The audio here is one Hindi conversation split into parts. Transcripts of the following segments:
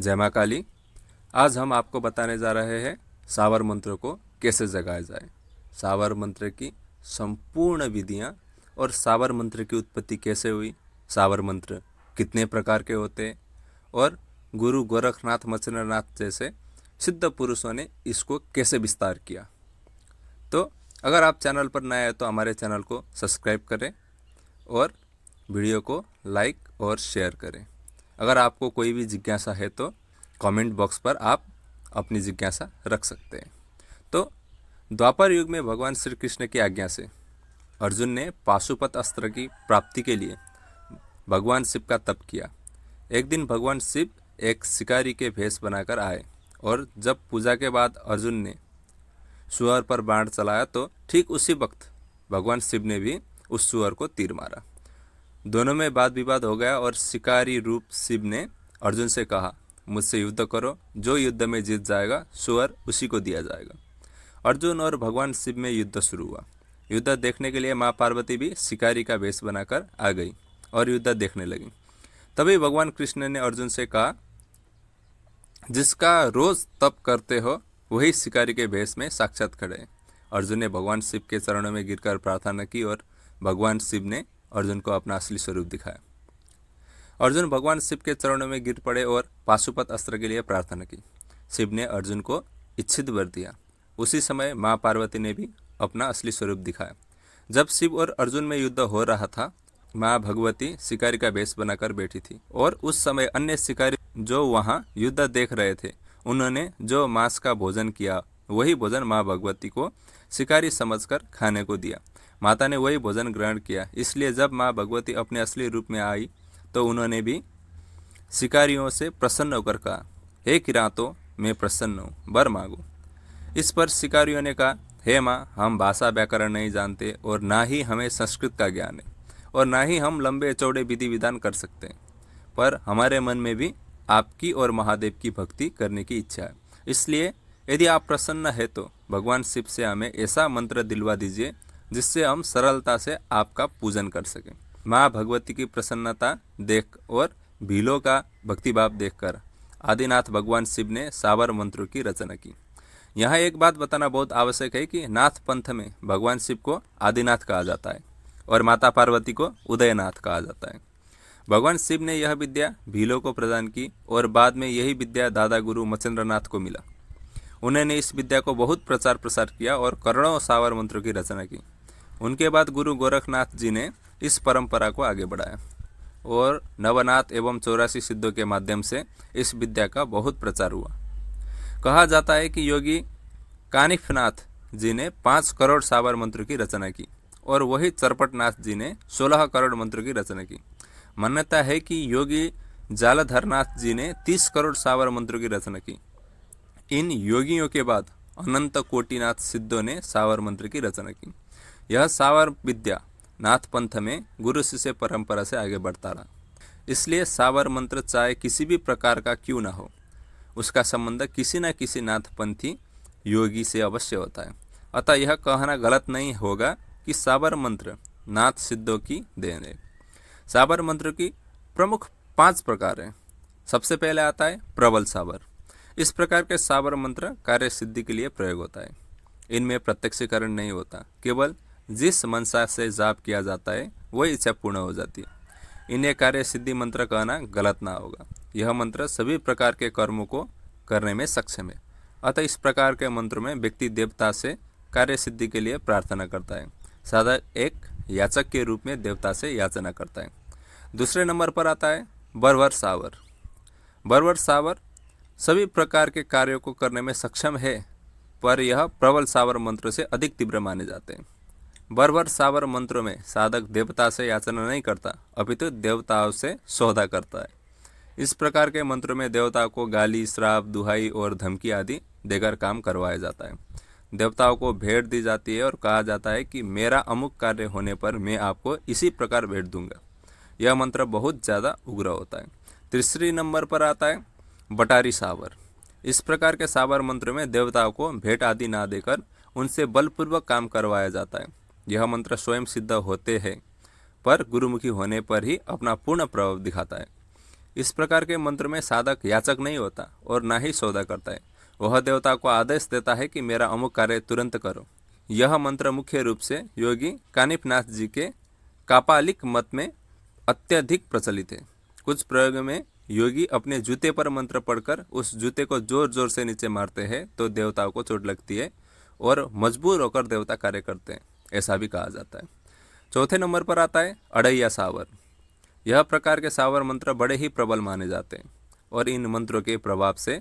जय माँ काली। आज हम आपको बताने जा रहे हैं सावर मंत्र को कैसे जगाया जाए, सावर मंत्र की संपूर्ण विधियाँ और सावर मंत्र की उत्पत्ति कैसे हुई, सावर मंत्र कितने प्रकार के होते हैं और गुरु गोरखनाथ मच्छिंद्रनाथ जैसे सिद्ध पुरुषों ने इसको कैसे विस्तार किया। तो अगर आप चैनल पर नए हैं तो हमारे चैनल को सब्सक्राइब करें और वीडियो को लाइक और शेयर करें। अगर आपको कोई भी जिज्ञासा है तो कमेंट बॉक्स पर आप अपनी जिज्ञासा रख सकते हैं। तो द्वापर युग में भगवान श्री कृष्ण की आज्ञा से अर्जुन ने पाशुपत अस्त्र की प्राप्ति के लिए भगवान शिव का तप किया। एक दिन भगवान शिव एक शिकारी के भेष बनाकर आए और जब पूजा के बाद अर्जुन ने सुअर पर बाण चलाया तो ठीक उसी वक्त भगवान शिव ने भी उस सुअर को तीर मारा। दोनों में वाद विवाद हो गया और शिकारी रूप शिव ने अर्जुन से कहा, मुझसे युद्ध करो, जो युद्ध में जीत जाएगा सुअर उसी को दिया जाएगा। अर्जुन और भगवान शिव में युद्ध शुरू हुआ। युद्ध देखने के लिए माँ पार्वती भी शिकारी का वेश बनाकर आ गई और युद्ध देखने लगी। तभी भगवान कृष्ण ने अर्जुन से कहा, जिसका रोज तप करते हो वही शिकारी के भेष में साक्षात खड़े हैं। अर्जुन ने भगवान शिव के चरणों में गिरकर प्रार्थना की और भगवान शिव ने अर्जुन को अपना असली स्वरूप दिखाया। अर्जुन भगवान शिव के चरणों में गिर पड़े और पाशुपत अस्त्र के लिए प्रार्थना की। शिव ने अर्जुन को इच्छित वर दिया। उसी समय माँ पार्वती ने भी अपना असली स्वरूप दिखाया। जब शिव और अर्जुन में युद्ध हो रहा था, माँ भगवती शिकारी का भेष बनाकर बैठी थी और उस समय अन्य शिकारी जो वहाँ युद्ध देख रहे थे, उन्होंने जो मांस का भोजन किया वही भोजन माँ भगवती को शिकारी समझकर खाने को दिया। माता ने वही भोजन ग्रहण किया। इसलिए जब माँ भगवती अपने असली रूप में आई तो उन्होंने भी शिकारियों से प्रसन्न होकर कहा, हे किरातों, मैं प्रसन्न हूँ, वर मांगो। इस पर शिकारियों ने कहा, हे माँ, हम भाषा व्याकरण नहीं जानते और ना ही हमें संस्कृत का ज्ञान है और ना ही हम लंबे चौड़े विधि विधान कर सकते हैं, पर हमारे मन में भी आपकी और महादेव की भक्ति करने की इच्छा है। इसलिए यदि आप प्रसन्न है तो भगवान शिव से हमें ऐसा मंत्र दिलवा दीजिए जिससे हम सरलता से आपका पूजन कर सकें। माँ भगवती की प्रसन्नता देख और भीलों का भक्तिभाव देखकर आदिनाथ भगवान शिव ने सावर मंत्रों की रचना की। यहाँ एक बात बताना बहुत आवश्यक है कि नाथ पंथ में भगवान शिव को आदिनाथ कहा जाता है और माता पार्वती को उदयनाथ कहा जाता है। भगवान शिव ने यह विद्या भीलों को प्रदान की और बाद में यही विद्या दादा गुरु मच्छिंद्रनाथ को मिला। उन्होंने इस विद्या को बहुत प्रचार प्रसार किया और करोड़ों सावर मंत्रों की रचना की। उनके बाद गुरु गोरखनाथ जी ने इस परंपरा को आगे बढ़ाया और नवनाथ एवं 84 सिद्धों के माध्यम से इस विद्या का बहुत प्रचार हुआ। कहा जाता है कि योगी कानिफनाथ जी ने 5 करोड़ सावर मंत्रों की रचना की और वही चरपटनाथ जी ने 16 करोड़ मंत्रों की रचना की। मान्यता है कि योगी जालधरनाथ जी ने 30 करोड़ सावर मंत्रों की रचना की। इन योगियों के बाद अनंत कोटिनाथ सिद्धों ने सावर मंत्र की रचना की। यह सावर विद्या नाथ पंथ में गुरु शिष्य परंपरा से आगे बढ़ता रहा। इसलिए सावर मंत्र चाहे किसी भी प्रकार का क्यों ना हो, उसका संबंध किसी न किसी नाथपंथी योगी से अवश्य होता है। अतः यह कहना गलत नहीं होगा कि सावर मंत्र नाथ सिद्धों की देन है। सावर मंत्र की प्रमुख 5 प्रकार हैं। सबसे पहले आता है प्रबल सावर। इस प्रकार के सावर मंत्र कार्य सिद्धि के लिए प्रयोग होता है। इनमें प्रत्यक्षीकरण नहीं होता, केवल जिस मनसा से जाप किया जाता है वही इच्छा पूर्ण हो जाती है। इन्हें कार्य सिद्धि मंत्र कहना गलत ना होगा। यह मंत्र सभी प्रकार के कर्मों को करने में सक्षम है। अतः इस प्रकार के मंत्र में व्यक्ति देवता से कार्य सिद्धि के लिए प्रार्थना करता है। साधक एक याचक के रूप में देवता से याचना करता है। दूसरे नंबर पर आता है बर्वर सावर। बर्वर सावर सभी प्रकार के कार्यों को करने में सक्षम है, पर यह प्रबल सावर मंत्रों से अधिक तीव्र माने जाते हैं। बर्वर सावर मंत्रों में साधक देवता से याचना नहीं करता, अपितु देवताओं से सौदा करता है। इस प्रकार के मंत्रों में देवताओं को गाली, श्राप, दुहाई और धमकी आदि देकर काम करवाया जाता है। देवताओं को भेंट दी जाती है और कहा जाता है कि मेरा अमुक कार्य होने पर मैं आपको इसी प्रकार भेंट दूंगा। यह मंत्र बहुत ज़्यादा उग्र होता है। तीसरी नंबर पर आता है बटारी सावर। इस प्रकार के सावर मंत्र में देवताओं को भेंट आदि ना देकर उनसे बलपूर्वक काम करवाया जाता है। यह मंत्र स्वयं सिद्ध होते हैं, पर गुरुमुखी होने पर ही अपना पूर्ण प्रभाव दिखाता है। इस प्रकार के मंत्र में साधक याचक नहीं होता और ना ही सौदा करता है। वह देवता को आदेश देता है कि मेरा अमुक कार्य तुरंत करो। यह मंत्र मुख्य रूप से योगी कानिफनाथ जी के कापालिक मत में अत्यधिक प्रचलित है। कुछ प्रयोग में योगी अपने जूते पर मंत्र पढ़कर उस जूते को जोर जोर से नीचे मारते हैं तो देवताओं को चोट लगती है और मजबूर होकर देवता कार्य करते हैं, ऐसा भी कहा जाता है। चौथे नंबर पर आता है अड़ैया सावर। यह प्रकार के सावर मंत्र बड़े ही प्रबल माने जाते हैं और इन मंत्रों के प्रभाव से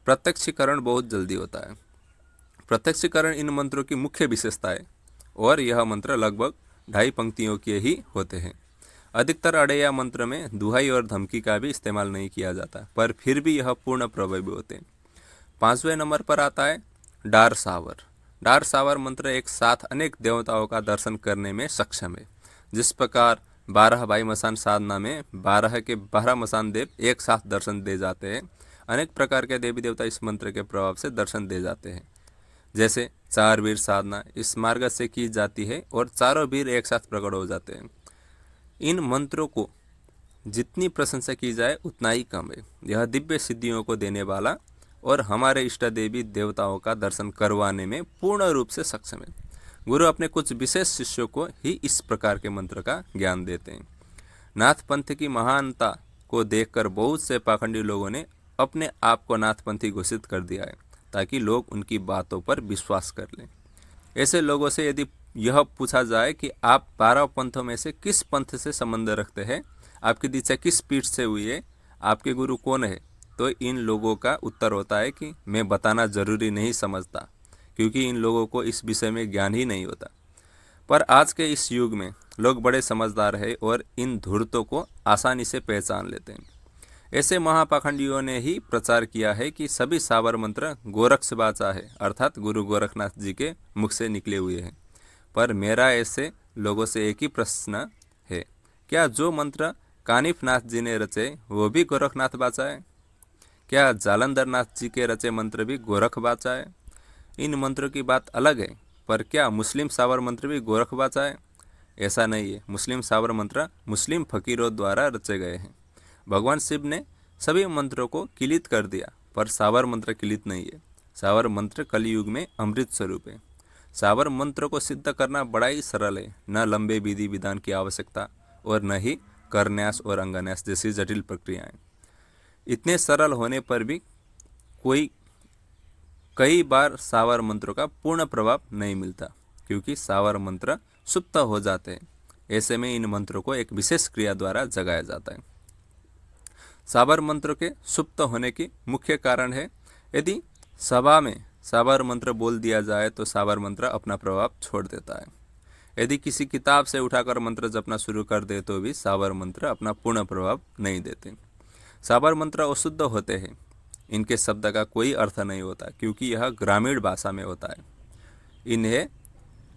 प्रत्यक्षीकरण बहुत जल्दी होता है। प्रत्यक्षीकरण इन मंत्रों की मुख्य विशेषता है और यह मंत्र लगभग 2.5 पंक्तियों के ही होते हैं। अधिकतर अड़ैया मंत्र में दुहाई और धमकी का भी इस्तेमाल नहीं किया जाता, पर फिर भी यह पूर्ण प्रभावी होते हैं। 5वें नंबर पर आता है डार सावर। डार सावर मंत्र एक साथ अनेक देवताओं का दर्शन करने में सक्षम है। जिस प्रकार 12 भाई मसान साधना में 12 के 12 मसान देव एक साथ दर्शन दे जाते हैं, अनेक प्रकार के देवी देवता इस मंत्र के प्रभाव से दर्शन दे जाते हैं। जैसे 4 वीर साधना इस मार्ग से की जाती है और चारों वीर एक साथ प्रकट हो जाते हैं। इन मंत्रों को जितनी प्रशंसा की जाए उतना ही कम है। यह दिव्य सिद्धियों को देने वाला और हमारे इष्ट देवी देवताओं का दर्शन करवाने में पूर्ण रूप से सक्षम है। गुरु अपने कुछ विशेष शिष्यों को ही इस प्रकार के मंत्र का ज्ञान देते हैं। नाथ पंथ की महानता को देखकर बहुत से पाखंडी लोगों ने अपने आप को नाथपंथी घोषित कर दिया है ताकि लोग उनकी बातों पर विश्वास कर लें। ऐसे लोगों से यदि यह पूछा जाए कि आप 12 पंथों में से किस पंथ से संबंध रखते हैं, आपकी दीक्षा किस पीठ से हुई है, आपके गुरु कौन है, तो इन लोगों का उत्तर होता है कि मैं बताना जरूरी नहीं समझता, क्योंकि इन लोगों को इस विषय में ज्ञान ही नहीं होता। पर आज के इस युग में लोग बड़े समझदार हैं और इन धूर्तों को आसानी से पहचान लेते हैं। ऐसे महापाखंडियों ने ही प्रचार किया है कि सभी सावर मंत्र गोरक्ष वाचा है, अर्थात गुरु गोरखनाथ जी के मुख से निकले हुए हैं। पर मेरा ऐसे लोगों से एक ही प्रश्न है, क्या जो मंत्र कानिफनाथ जी ने रचे वो भी गोरखनाथ वाचा है? क्या जालंधर नाथ जी के रचे मंत्र भी गोरख वाचा है? इन मंत्रों की बात अलग है, पर क्या मुस्लिम सावर मंत्र भी गोरख वाचा है? ऐसा नहीं है। मुस्लिम सावर मंत्र मुस्लिम फकीरों द्वारा रचे गए हैं। भगवान शिव ने सभी मंत्रों को किलित कर दिया, पर सावर मंत्र किलित नहीं है। सावर मंत्र कलयुग में अमृत स्वरूप है। सावर मंत्र को सिद्ध करना बड़ा ही सरल है। न लंबे विधि विधान की आवश्यकता और न ही करन्यास और अंगन्यास जैसी जटिल प्रक्रियाएं। इतने सरल होने पर भी कई बार सावर मंत्रों का पूर्ण प्रभाव नहीं मिलता, क्योंकि सावर मंत्र सुप्त हो जाते हैं। ऐसे में इन मंत्रों को एक विशेष क्रिया द्वारा जगाया जाता है। सावर मंत्र के सुप्त होने की मुख्य कारण है, यदि सभा में सावर मंत्र बोल दिया जाए तो सावर मंत्र अपना प्रभाव छोड़ देता है। यदि किसी किताब से उठाकर मंत्र जपना शुरू कर दे तो भी सावर मंत्र अपना पूर्ण प्रभाव नहीं देते। सावर मंत्र अशुद्ध होते हैं। इनके शब्द का कोई अर्थ नहीं होता, क्योंकि यह ग्रामीण भाषा में होता है। इन्हें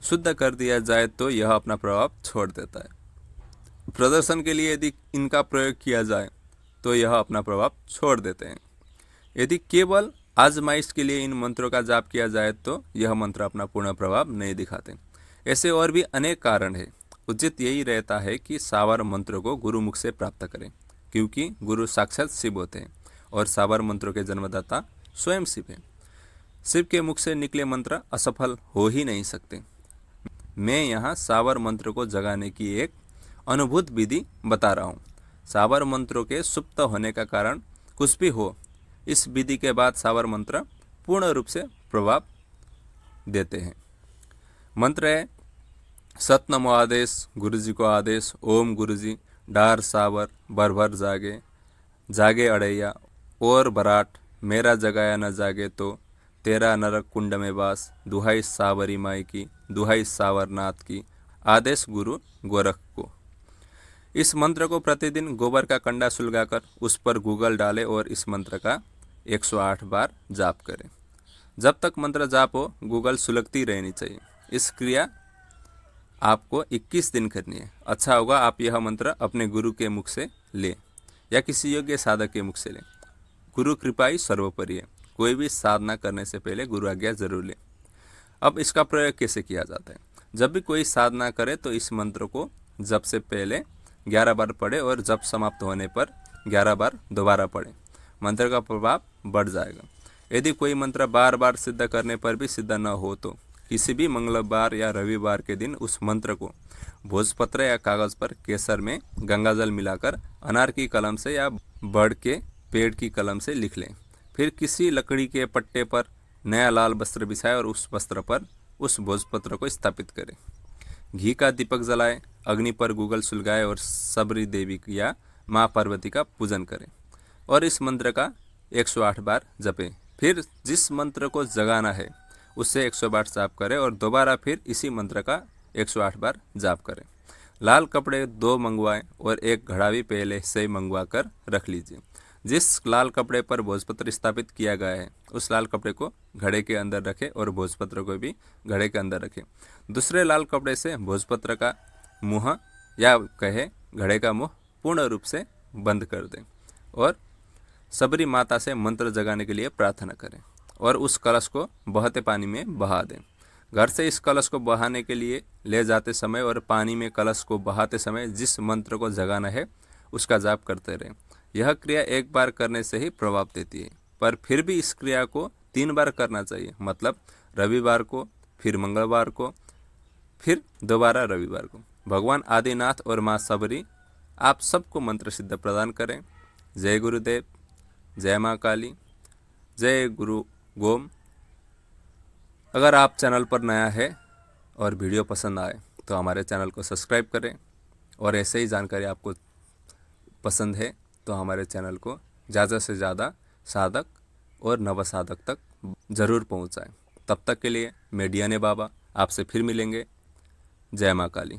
शुद्ध कर दिया जाए तो यह अपना प्रभाव छोड़ देता है। प्रदर्शन के लिए यदि इनका प्रयोग किया जाए तो यह अपना प्रभाव छोड़ देते हैं। यदि केवल आजमाइश के लिए इन मंत्रों का जाप किया जाए तो यह मंत्र अपना पूर्ण प्रभाव नहीं दिखाते। ऐसे और भी अनेक कारण है। उचित यही रहता है कि सावर मंत्रों को गुरु मुख से प्राप्त करें, क्योंकि गुरु साक्षात शिव होते हैं और सावर मंत्रों के जन्मदाता स्वयं शिव हैं। शिव के मुख से निकले मंत्र असफल हो ही नहीं सकते। मैं यहाँ सावर मंत्र को जगाने की एक अनुभूत विधि बता रहा हूँ। सावर मंत्रों के सुप्त होने का कारण कुछ भी हो, इस विधि के बाद सावर मंत्र पूर्ण रूप से प्रभाव देते हैं। मंत्र है सत नमो आदेश, गुरुजी को आदेश, ओम गुरुजी, डार सावर, भर भर जागे, जागे अड़ैया और बराट, मेरा जगाया न जागे तो, तेरा नरक कुंड में वास, दुहाई सावरी माई की, दुहाई सावरनाथ की, आदेश गुरु गोरख को। इस मंत्र को प्रतिदिन गोबर का कंडा सुलगाकर उस पर गूगल डालें और इस मंत्र का 108 बार जाप करें। जब तक मंत्र जाप हो गूगल सुलगती रहनी चाहिए। इस क्रिया आपको 21 दिन करनी है। अच्छा होगा आप यह मंत्र अपने गुरु के मुख से लें या किसी योग्य साधक के मुख से लें। गुरु कृपा ही सर्वोपरि है। कोई भी साधना करने से पहले गुरु आज्ञा जरूर लें। अब इसका प्रयोग कैसे किया जाता है? जब भी कोई साधना करे तो इस मंत्र को जप से पहले 11 बार पढ़े और जप समाप्त होने पर 11 बार दोबारा पढ़ें। मंत्र का प्रभाव बढ़ जाएगा। यदि कोई मंत्र बार बार सिद्ध करने पर भी सिद्ध न हो तो किसी भी मंगलवार या रविवार के दिन उस मंत्र को भोजपत्र या कागज पर केसर में गंगाजल मिलाकर अनार की कलम से या बड़ के पेड़ की कलम से लिख लें। फिर किसी लकड़ी के पट्टे पर नया लाल वस्त्र बिछाएं और उस वस्त्र पर उस भोजपत्र को स्थापित करें। घी का दीपक जलाएं, अग्नि पर गूगल सुलगाएं और सबरी देवी या माँ पार्वती का पूजन करें और इस मंत्र का 108 बार जपें। फिर जिस मंत्र को जगाना है उससे 100 बार जाप करें और दोबारा फिर इसी मंत्र का 108 बार जाप करें। लाल कपड़े 2 मंगवाएं और एक घड़ा भी पहले से मंगवा कर रख लीजिए। जिस लाल कपड़े पर भोजपत्र स्थापित किया गया है उस लाल कपड़े को घड़े के अंदर रखें और भोजपत्र को भी घड़े के अंदर रखें। दूसरे लाल कपड़े से भोजपत्र का मुंह या कहे घड़े का मुंह पूर्ण रूप से बंद कर दें और सबरी माता से मंत्र जगाने के लिए प्रार्थना करें और उस कलश को बहते पानी में बहा दें। घर से इस कलश को बहाने के लिए ले जाते समय और पानी में कलश को बहाते समय जिस मंत्र को जगाना है उसका जाप करते रहें। यह क्रिया एक बार करने से ही प्रभाव देती है, पर फिर भी इस क्रिया को 3 बार करना चाहिए। मतलब रविवार को, फिर मंगलवार को, फिर दोबारा रविवार को। भगवान आदिनाथ और माँ सबरी आप सबको मंत्र सिद्ध प्रदान करें। जय गुरुदेव, जय माँ काली, जय गुरु गोम। अगर आप चैनल पर नया है और वीडियो पसंद आए तो हमारे चैनल को सब्सक्राइब करें और ऐसे ही जानकारी आपको पसंद है तो हमारे चैनल को ज़्यादा से ज़्यादा साधक और नवसाधक तक ज़रूर पहुंचाएं। तब तक के लिए मैं डीएनए बाबा आपसे फिर मिलेंगे। जय माँ काली।